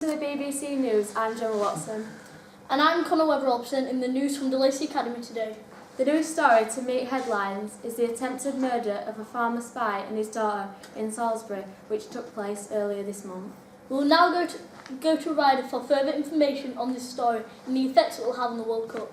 To the BBC News, I'm Gemma Watson. And I'm Connor Webber, presenting the news from the Lacey Academy today. The news story to meet headlines is the attempted murder of a farmer spy and his daughter in Salisbury, which took place earlier this month. We'll now go to Ryder for further information on this story and the effects it will have on the World Cup.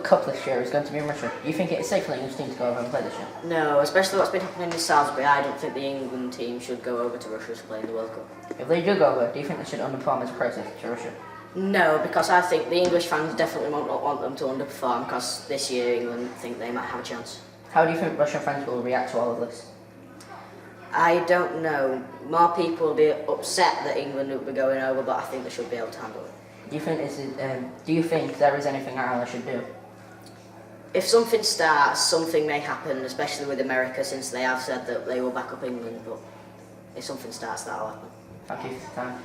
Cup this year is going to be in Russia. Do you think it is safe for the English team to go over and play this year? No, especially what's been happening in Salisbury. I don't think the England team should go over to Russia to play in the World Cup. If they do go over, do you think they should underperform as a process to Russia? No, because I think the English fans definitely won't want them to underperform because this year England think they might have a chance. How do you think Russian fans will react to all of this? I don't know. More people will be upset that England will be going over, but I think they should be able to handle it. Do you think there is anything Ireland should do? If something starts, something may happen, especially with America, since they have said that they will back up England, but if something starts, that'll happen. Thank you for your time.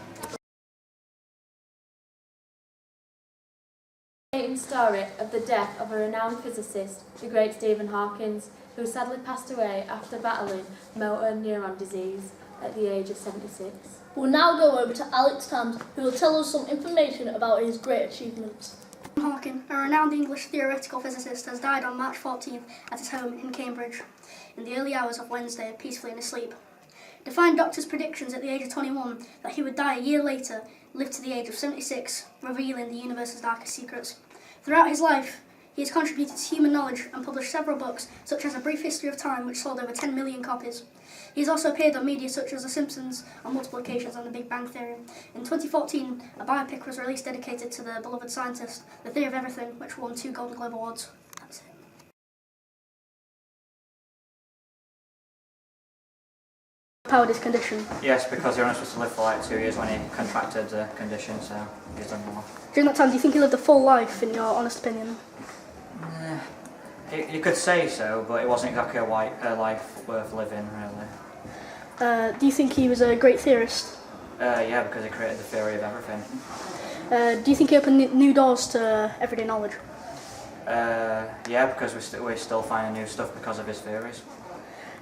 The story of the death of a renowned physicist, the great Stephen Hawking, who sadly passed away after battling motor neuron disease at the age of 76. We'll now go over to Alex Tams, who will tell us some information about his great achievements. Hawking, a renowned English theoretical physicist, has died on March 14th at his home in Cambridge in the early hours of Wednesday, peacefully in his sleep. Defied doctors' predictions at the age of 21 that he would die a year later, lived to the age of 76, revealing the universe's darkest secrets. Throughout his life, he has contributed to human knowledge and published several books, such as A Brief History of Time, which sold over 10 million copies. He has also appeared on media such as The Simpsons on multiple occasions and The Big Bang Theory. In 2014, a biopic was released dedicated to the beloved scientist, The Theory of Everything, which won 2 Golden Globe Awards. That's it. Powered his condition. Yes, because he was supposed to live for like 2 years when he contracted the condition, so he's done more. During that time, do you think he lived a full life, in your honest opinion? You could say so, but it wasn't exactly a life worth living, really. Do you think he was a great theorist? Yeah, because he created the theory of everything. Do you think he opened new doors to everyday knowledge? Yeah, because we're still finding new stuff because of his theories.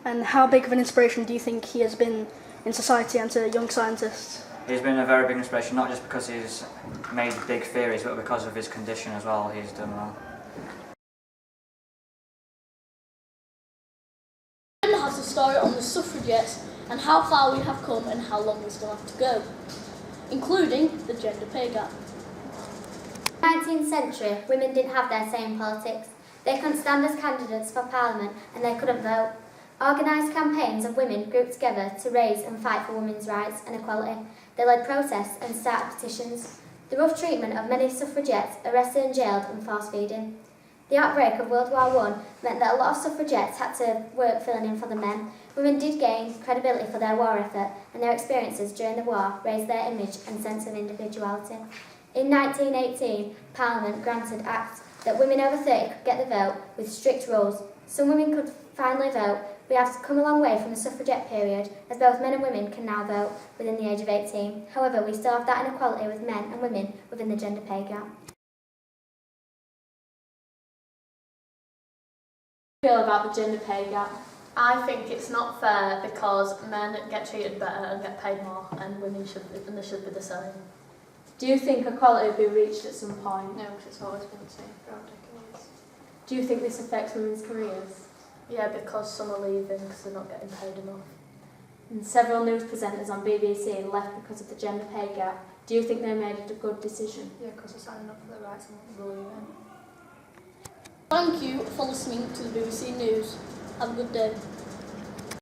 And how big of an inspiration do you think he has been in society and to young scientists? He's been a very big inspiration, not just because he's made big theories, but because of his condition as well. He's done well. Brenda has a story on the suffragettes and how far we have come and how long we still have to go, including the gender pay gap. In the 19th century, women didn't have their say in politics. They couldn't stand as candidates for Parliament and they couldn't vote. organised campaigns of women grouped together to raise and fight for women's rights and equality. They led protests and started petitions. The rough treatment of many suffragettes, arrested and jailed, and force-feeding. The outbreak of World War I meant that a lot of suffragettes had to work filling in for the men. Women did gain credibility for their war effort, and their experiences during the war raised their image and sense of individuality. In 1918, Parliament granted Act that women over 30 could get the vote with strict rules. Some women could finally vote. We have come a long way from the suffragette period, as both men and women can now vote within the age of 18. However, we still have that inequality with men and women within the gender pay gap. Feel about the gender pay gap? I think it's not fair because men get treated better and get paid more, and women should be the same. Do you think equality will be reached at some point? No, because it's always been the same throughout decades. Do you think this affects women's careers? Yeah, because some are leaving because they're not getting paid enough. And several news presenters on BBC left because of the gender pay gap. Do you think they made a good decision? Yeah, because they're signing up for their rights and they're leaving. Thank you for listening to the BBC News. Have a good day.